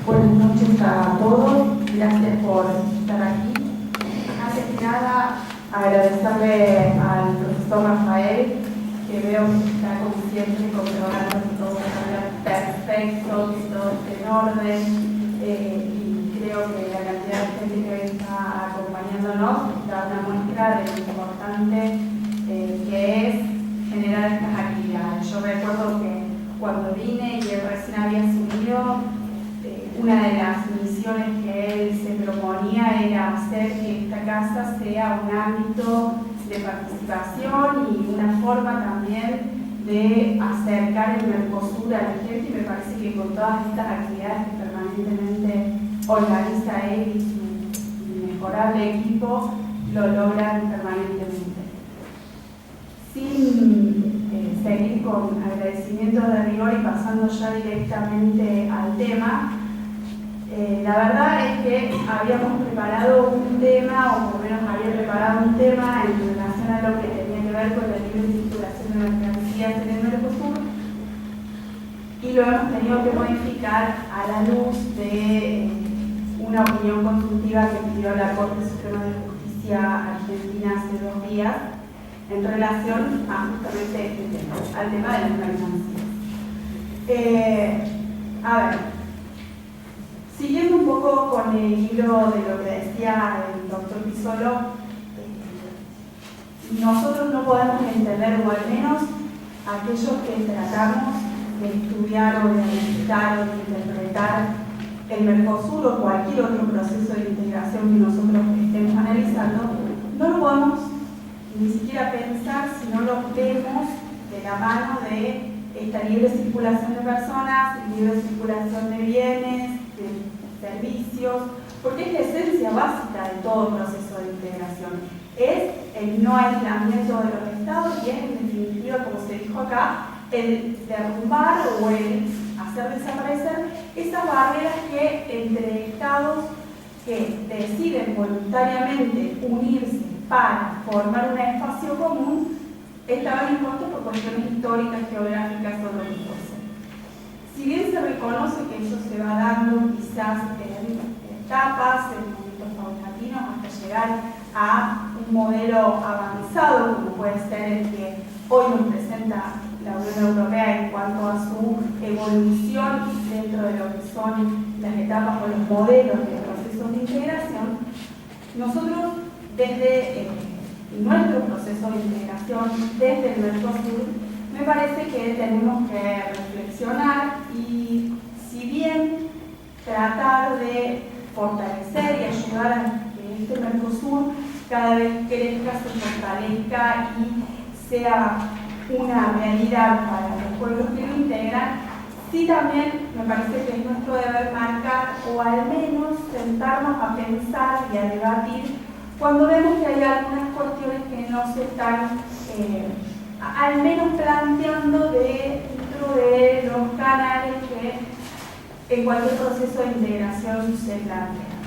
Buenas noches a todos, gracias por estar aquí. Antes que nada, agradecerle al profesor Rafael, que veo que está como siempre controlando que todo salga perfecto, que todo esté en orden, y creo que la cantidad de gente que hoy está acompañándonos da una muestra de lo importante que es generar estas actividades. Yo recuerdo que cuando vine y él recién había asumido, una de las misiones que él se proponía era hacer que esta casa sea un ámbito de participación y una forma también de acercar el Mercosur a la gente, y me parece que con todas estas actividades que permanentemente organiza él y su inmejorable equipo lo logran permanentemente. Sin seguir con agradecimientos de rigor y pasando ya directamente al tema, la verdad es que habíamos preparado un tema, o por lo menos había preparado un tema en relación a lo que tenía que ver con la libre circulación de mercancías en el Mercosur, y lo hemos tenido que modificar a la luz de una opinión consultiva que pidió la Corte Suprema de Justicia Argentina hace 2 días en relación a justamente este tema, al tema de las mercancías. A ver, siguiendo un poco con el hilo de lo que decía el doctor Pisolo, nosotros no podemos entender, o al menos aquellos que tratamos de estudiar o de analizar o de interpretar el Mercosur o cualquier otro proceso de integración que nosotros estemos analizando, no lo podemos ni siquiera pensar si no lo vemos de la mano de esta libre circulación de personas, libre circulación de bienes, de servicios, porque es la esencia básica de todo proceso de integración. Es el no aislamiento de los estados y es, en definitiva, como se dijo acá, el derrumbar o el hacer desaparecer esas barreras que entre estados que deciden voluntariamente unirse para formar un espacio común estaban impuestos por cuestiones históricas, geográficas o religiosas. Si bien se reconoce que eso se va dando quizás en etapas, en momentos paulatinos, hasta llegar a un modelo avanzado, como puede ser el que hoy nos presenta la Unión Europea en cuanto a su evolución dentro de lo que son las etapas o los modelos de procesos de integración, nosotros desde nuestro proceso de integración, desde el Mercosur, me parece que tenemos que reflexionar y, si bien tratar de fortalecer y ayudar a que este Mercosur cada vez crezca, se fortalezca y sea una realidad para los pueblos que lo integran, sí también me parece que es nuestro deber marcar, o al menos sentarnos a pensar y a debatir cuando vemos que hay algunas cuestiones que no se están al menos planteando dentro de los canales que en cualquier proceso de integración se plantean.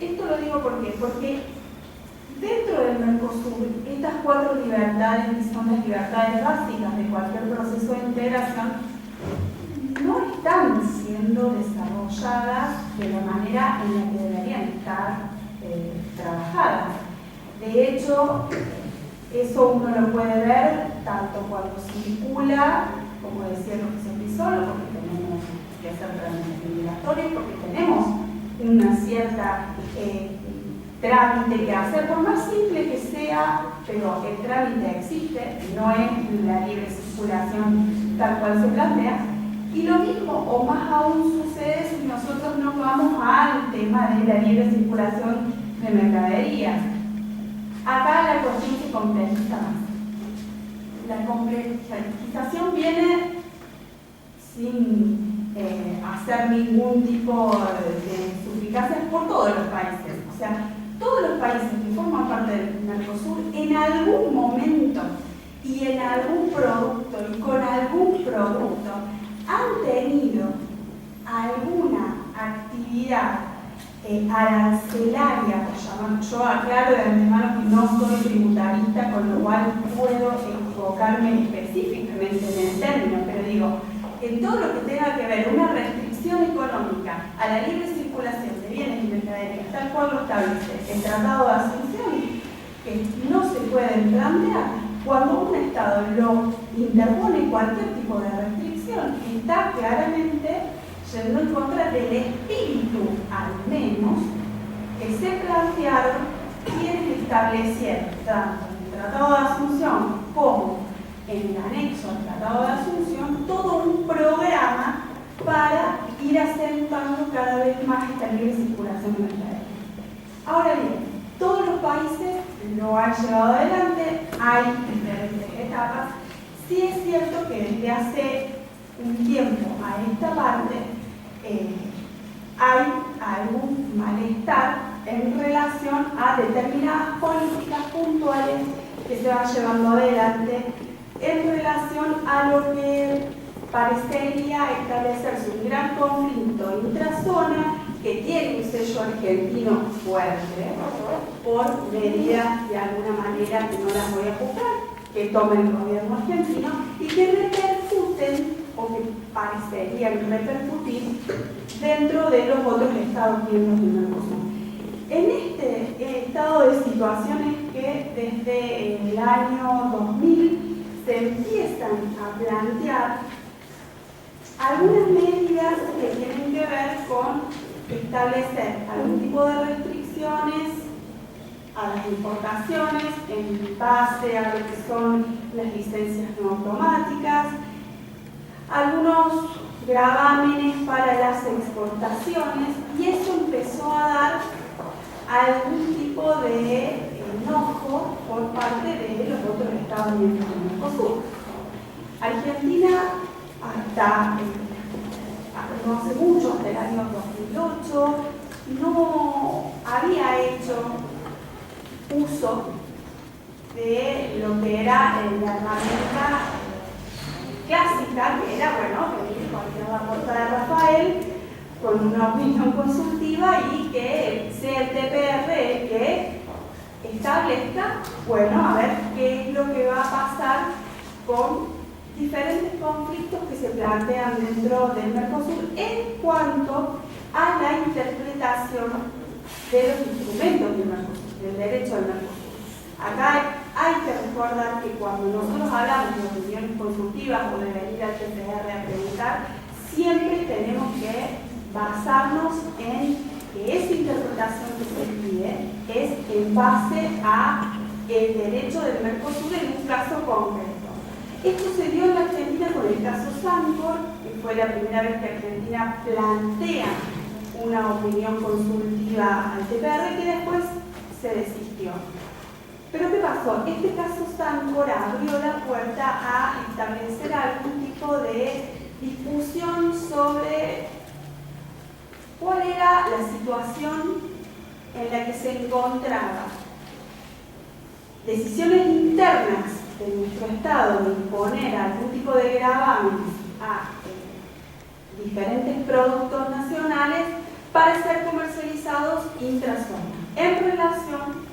Esto lo digo porque dentro del Mercosur, estas 4 libertades, que son las libertades básicas de cualquier proceso de integración, no están siendo desarrolladas de la manera en la que deberían estar trabajadas. De hecho, eso uno lo puede ver tanto cuando circula, como decía el profesor Pisolo, porque tenemos que hacer trámites migratorios, porque tenemos una cierta trámite que hacer, por más simple que sea, pero el trámite existe, no es la libre circulación tal cual se plantea. Y lo mismo o más aún sucede si nosotros nos vamos al tema de la libre circulación de mercaderías. Acá la cuestión se complejiza más. La complejización viene sin hacer ningún tipo de suplicancias por todos los países. O sea, todos los países que forman parte del Mercosur en algún momento y en algún producto y con algún producto han tenido alguna actividad arancelaria, por llamar. Yo aclaro de antemano que no soy tributarista, con lo cual puedo equivocarme específicamente en el término, pero digo, en todo lo que tenga que ver una restricción restricción económica a la libre circulación de bienes y mercaderías, tal cual lo establece el Tratado de Asunción, que no se pueden plantear cuando un Estado lo interpone cualquier tipo de restricción, está claramente yendo en contra del espíritu, al menos, que se plantearon quienes establecieron tanto en el Tratado de Asunción como en el anexo al Tratado de Asunción todo un programa para ir acentuando cada vez más esta libre circulación de mercaderías. Ahora bien, todos los países lo han llevado adelante, hay diferentes etapas. Sí es cierto que desde hace un tiempo a esta parte hay algún malestar en relación a determinadas políticas puntuales que se van llevando adelante en relación a lo que parecería establecerse un gran conflicto intrazona que tiene un sello argentino fuerte por medidas de alguna manera que no las voy a juzgar, que tome el gobierno argentino y que repercuten o que parecerían repercutir dentro de los otros estados miembros del Mercosur. En este estado de situaciones que desde el año 2000 se empiezan a plantear algunas medidas que tienen que ver con establecer algún tipo de restricciones a las importaciones en base a lo que son las licencias no automáticas, algunos gravámenes para las exportaciones, y eso empezó a dar algún tipo de enojo por parte de los otros estados miembros del Mercosur. Argentina hasta no hace mucho, hasta el año 2008, no había hecho uso de lo que era la herramienta clásica, que era, bueno, venir cualquier la puerta de Rafael con una opinión consultiva y que sea el TPR el que establezca, bueno, a ver qué es lo que va a pasar con diferentes conflictos que se plantean dentro del Mercosur en cuanto a la interpretación de los instrumentos del Mercosur, del derecho del Mercosur. Acá hay que recordar que cuando nosotros hablamos de opiniones consultivas o de venir al TPR a preguntar, siempre tenemos que basarnos en que esa interpretación que se pide es en base a el derecho del Mercosur en un caso concreto. Esto se dio en la Argentina con el caso Sancor, que fue la primera vez que Argentina plantea una opinión consultiva al TPR, que después se desistió. Pero ¿qué pasó? Este caso Sancor abrió la puerta a establecer algún tipo de discusión sobre cuál era la situación en la que se encontraba. Decisiones internas de nuestro Estado de imponer algún tipo de gravámenes a diferentes productos nacionales para ser comercializados intrazona, en relación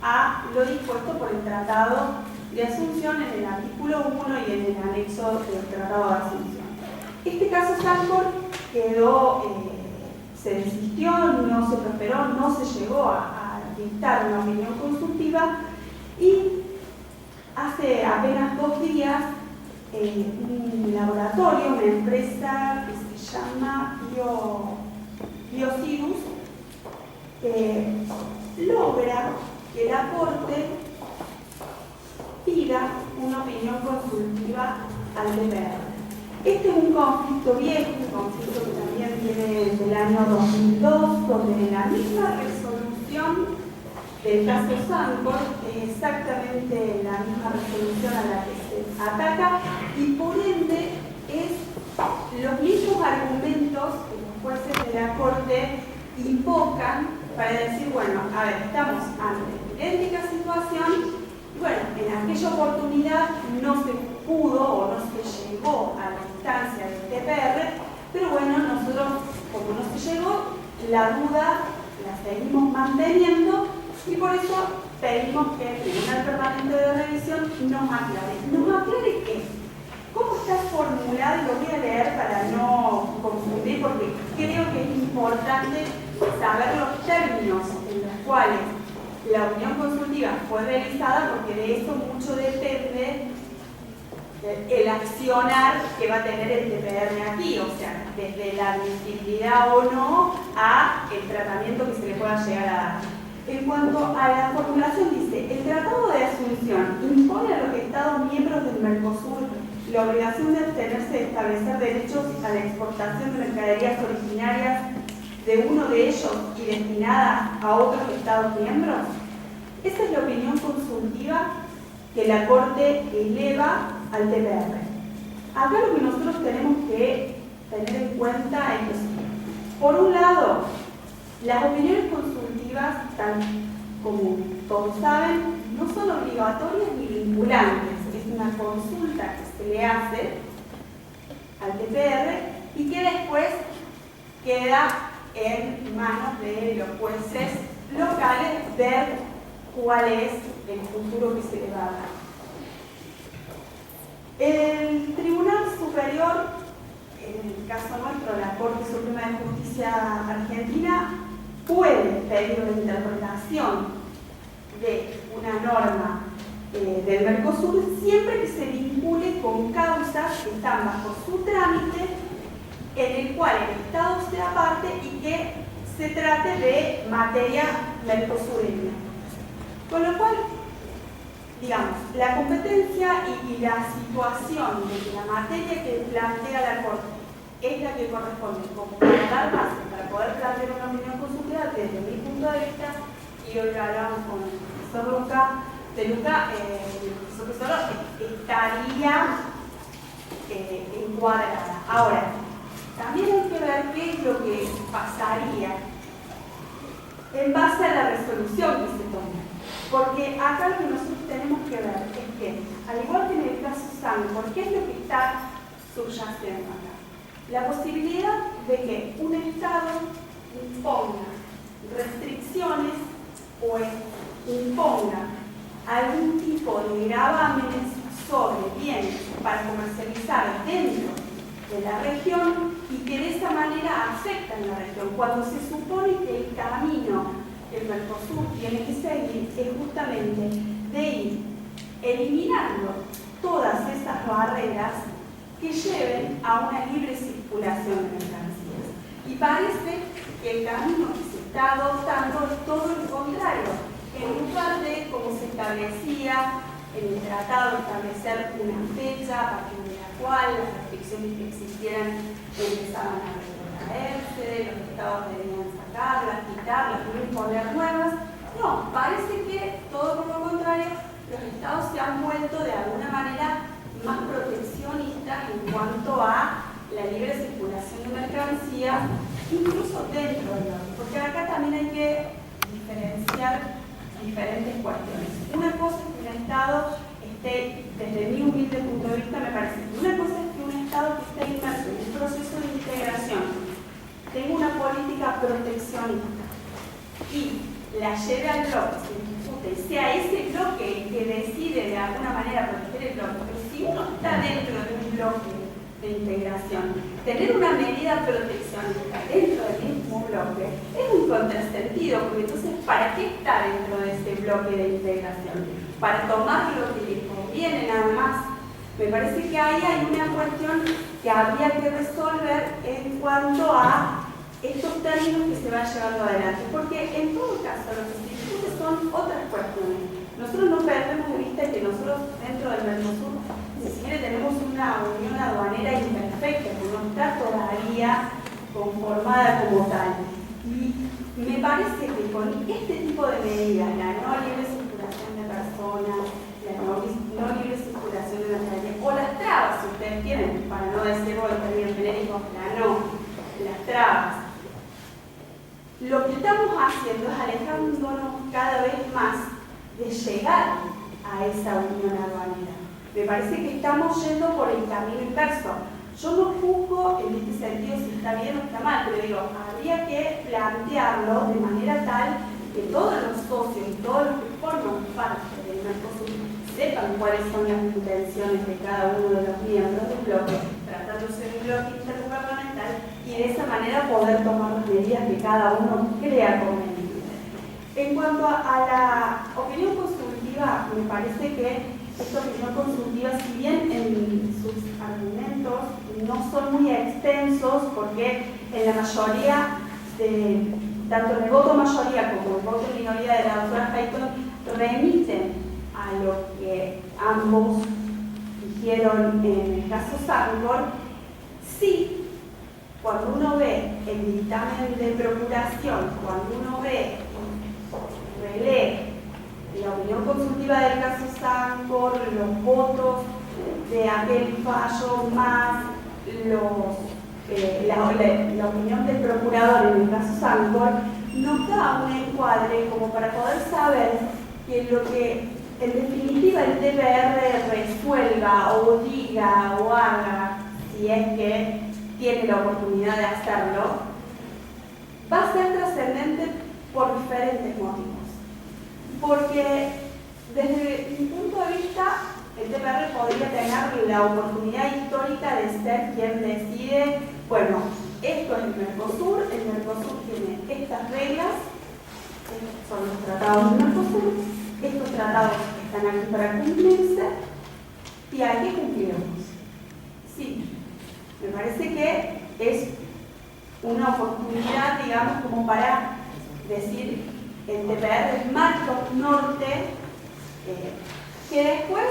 a lo dispuesto por el Tratado de Asunción en el artículo 1 y en el anexo del Tratado de Asunción. Este caso Sancor quedó, se desistió, no se prosperó, no se llegó a dictar una opinión consultiva, y hace apenas 2 días un laboratorio, una empresa que se llama Biocidus, logra que la Corte pida una opinión consultiva al TPR. Este es un conflicto viejo, un conflicto que también viene del año 2002, donde la misma resolución del caso Sancor es exactamente la misma resolución a la que se ataca, y por ende es los mismos argumentos que los jueces de la Corte invocan para decir, bueno, a ver, estamos ante idéntica situación, y bueno, en aquella oportunidad no se pudo o no se llegó a la instancia del TPR, pero bueno, nosotros, como no se llegó, la duda la seguimos manteniendo, y por eso pedimos que el Tribunal Permanente de Revisión nos aclare. ¿Nos aclare qué? ¿Cómo está formulado? Y lo voy a leer para no confundir, porque importante saber los términos en los cuales la unión consultiva fue realizada, porque de eso mucho depende el accionar que va a tener el TPR aquí, o sea, desde la admisibilidad o no a el tratamiento que se le pueda llegar a dar. En cuanto a la formulación, dice, el Tratado de Asunción impone a los Estados miembros del Mercosur la obligación de abstenerse de establecer derechos a la exportación de mercaderías originarias de uno de ellos y destinadas a otros Estados miembros. Esa es la opinión consultiva que la Corte eleva al TPR. Acá lo que nosotros tenemos que tener en cuenta es lo siguiente. Por un lado, las opiniones consultivas, tal como todos saben, no son obligatorias ni vinculantes. Es una consulta que se le hace al TPR y que después queda en manos de los jueces locales ver cuál es el futuro que se le va a dar. El Tribunal Superior, en el caso nuestro, la Corte Suprema de Justicia Argentina, puede pedir una interpretación de una norma del Mercosur siempre que se vincule con causas que están bajo su trámite, en el cual el Estado sea parte y que se trate de materia mercosureña. Con lo cual, digamos, la competencia y la situación de que la materia que plantea la Corte es la que corresponde como para dar base, para poder plantear una opinión consultiva desde mi punto de vista, y hoy hablamos con el profesor Luca, el profesor estaría encuadrada. Ahora, también hay que ver qué es lo que pasaría en base a la resolución que se tome. Porque acá lo que nosotros tenemos que ver es que, al igual que en el caso SANCOR, ¿qué es lo que está subyacendo acá? La posibilidad de que un Estado imponga restricciones o imponga algún tipo de gravámenes sobre bienes para comercializar dentro de la región y que de esa manera afectan la región, cuando se supone que el camino que el Mercosur tiene que seguir es justamente de ir eliminando todas esas barreras que lleven a una libre circulación de mercancías. Y parece que el camino que se está adoptando es todo lo contrario. En lugar de, como se establecía en el tratado, establecer una fecha a partir de la cual las restricciones que existieran empezaban a retrotraerse, los estados debían sacarlas, quitarlas, no imponer nuevas. No, parece que todo por lo contrario, los estados se han vuelto de alguna manera más proteccionistas en cuanto a la libre circulación de mercancías, incluso dentro del orden, porque acá también hay que diferenciar diferentes cuestiones. Una cosa es que un Estado esté, desde mi humilde punto de vista, me parece que una cosa es que un Estado que esté inmerso en un proceso de integración tenga una política proteccionista y la lleve al bloque, se discute, sea ese bloque el que decide de alguna manera proteger el bloque. Pero si uno está dentro de un bloque de integración, tener una medida proteccionista dentro del mismo bloque es un contrasentido, porque entonces, ¿para qué está dentro de ese bloque de integración? Para tomar lo que le conviene nada más. Me parece que ahí hay una cuestión que habría que resolver en cuanto a estos términos que se van llevando adelante, porque en todo caso lo que se discute son otras cuestiones. Nosotros no perdemos de vista que nosotros dentro del Mercosur ni siquiera tenemos una unión aduanera imperfecta, que no está todavía conformada como tal. Y me parece que con este tipo de medidas, la no libre circulación de personas, la no libre circulación de mercadería, o las trabas, si ustedes quieren, para no decir en términos genéricos, las trabas, lo que estamos haciendo es alejándonos cada vez más de llegar a esa unión aduanera. Me parece que estamos yendo por el camino inverso. Yo no juzgo en este sentido si está bien o está mal, pero digo, habría que plantearlo de manera tal que todos los socios y todos los que forman parte del Mercosur sepan cuáles son las intenciones de cada uno de los miembros del bloque, tratándose de un bloque intergubernamental tal, y de esa manera poder tomar las medidas que cada uno crea conveniente. En cuanto a la opinión consultiva, me parece que esta opinión consultiva, si bien en sus argumentos no son muy extensos, porque en la mayoría, tanto en el voto mayoría como el voto minoría de la doctora Hayton, remiten a lo que ambos dijeron en el caso Sancor. Sí, cuando uno ve el dictamen de procuración, cuando uno relee la opinión consultiva del caso Sancor, los votos de aquel fallo más la opinión del procurador en el caso Sancor, nos da un encuadre como para poder saber que lo que en definitiva el TPR resuelva o diga o haga, si es que tiene la oportunidad de hacerlo, va a ser trascendente por diferentes motivos. Porque desde mi punto de vista, el TPR podría tener la oportunidad histórica de ser quien decide, bueno, esto es el Mercosur tiene estas reglas, estos son los tratados del Mercosur, estos tratados están aquí para cumplirse y hay que cumplirlos. Sí, me parece que es una oportunidad, digamos, como para decir el TPR, el marco norte, que después,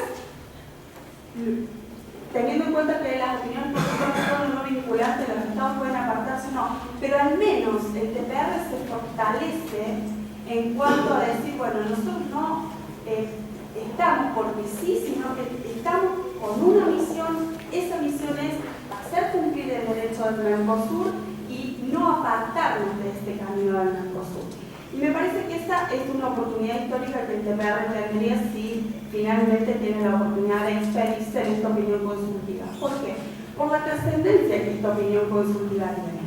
teniendo en cuenta que las opiniones políticas son no vinculantes, los estados pueden apartarse o no, pero al menos el TPR se fortalece en cuanto a decir, bueno, nosotros no estamos porque sí, sino que estamos con una misión, esa misión es hacer cumplir el derecho del Mercosur y no apartarnos de este camino del Mercosur. Y me parece que esa es una oportunidad histórica que el TPR tendría si finalmente tiene la oportunidad de expedirse en esta opinión consultiva. ¿Por qué? Por la trascendencia que esta opinión consultiva tiene.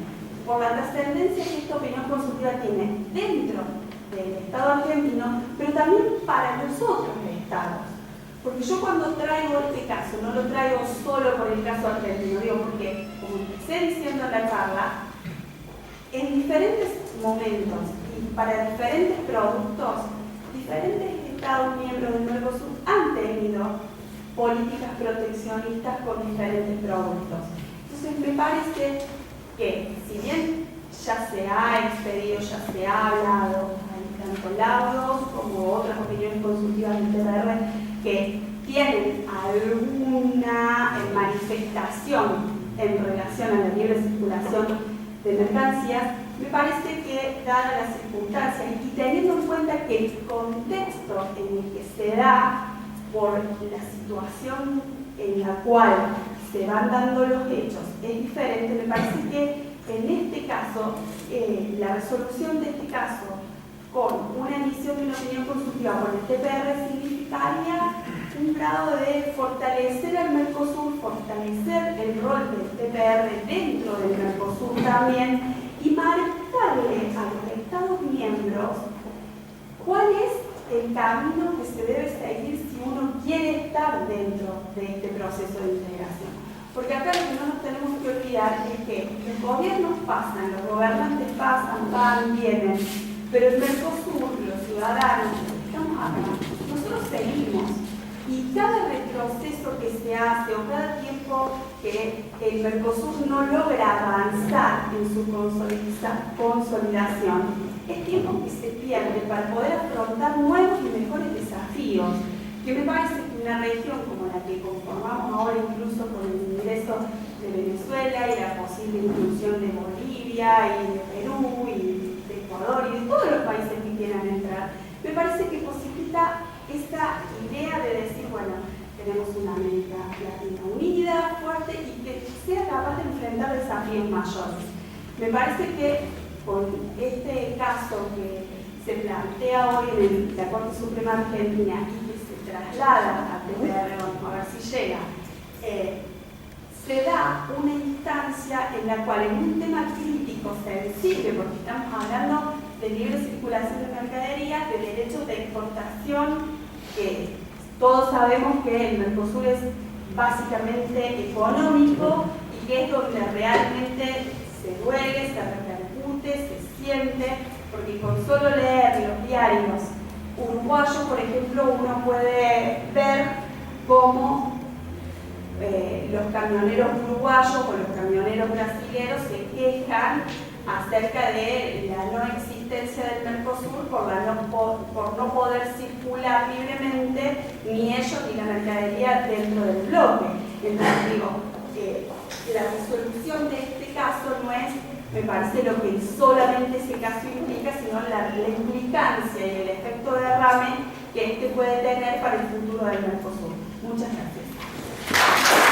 Por la trascendencia que esta opinión consultiva tiene dentro del Estado argentino, pero también para los otros estados. Porque yo cuando traigo este caso, no lo traigo solo por el caso argentino, digo porque, como empecé diciendo en la charla, en diferentes momentos y para diferentes productos, diferentes Estados miembros del Mercosur han tenido políticas proteccionistas con diferentes productos. Entonces me parece que, si bien ya se ha expedido, ya se ha hablado, hay tanto laudos como otras opiniones consultivas del TPR que tienen alguna manifestación en relación a la libre circulación de mercancías, me parece que, dadas las circunstancias y teniendo en cuenta que el contexto en el que se da por la situación en la cual se van dando los hechos es diferente, me parece que en este caso, la resolución de este caso con una emisión de una opinión consultiva por el TPR significaría un grado de fortalecer al Mercosur, fortalecer el rol del TPR dentro del Mercosur también y marcarle a los Estados miembros cuál es el camino que se debe seguir si uno quiere estar dentro de este proceso de integración. Porque acá lo que no nos tenemos que olvidar es que los gobiernos pasan, los gobernantes pasan, van, vienen, pero el Mercosur, los ciudadanos, estamos acá, nosotros seguimos. Y cada retroceso que se hace o cada tiempo que el Mercosur no logra avanzar en su consolidación, es tiempo que se pierde para poder afrontar nuevos y mejores desafíos, que me parece que una región como la que conformamos ahora, incluso con el ingreso de Venezuela y la posible inclusión de Bolivia y de Perú y de Ecuador y de todos los países que quieran entrar, me parece que posibilita esta idea de decir, bueno, tenemos una América Latina unida, fuerte y que sea capaz de enfrentar desafíos mayores. Me parece que con este caso que se plantea hoy en la Corte Suprema Argentina y que se traslada a TPR, vamos a ver si llega, se da una instancia en la cual en un tema crítico sensible, porque estamos hablando de libre circulación de mercaderías, de derechos de exportación, que todos sabemos que el Mercosur es básicamente económico y que es donde realmente suficiente, porque con solo leer los diarios uruguayos, por ejemplo, uno puede ver cómo los camioneros uruguayos o los camioneros brasileños se quejan acerca de la no existencia del Mercosur por no poder circular libremente ni ellos ni la mercadería dentro del bloque. Entonces digo, la resolución de este caso no es, me parece, lo que solamente ese caso implica, sino la implicancia y el efecto de derrame que este puede tener para el futuro del Mercosur. Muchas gracias.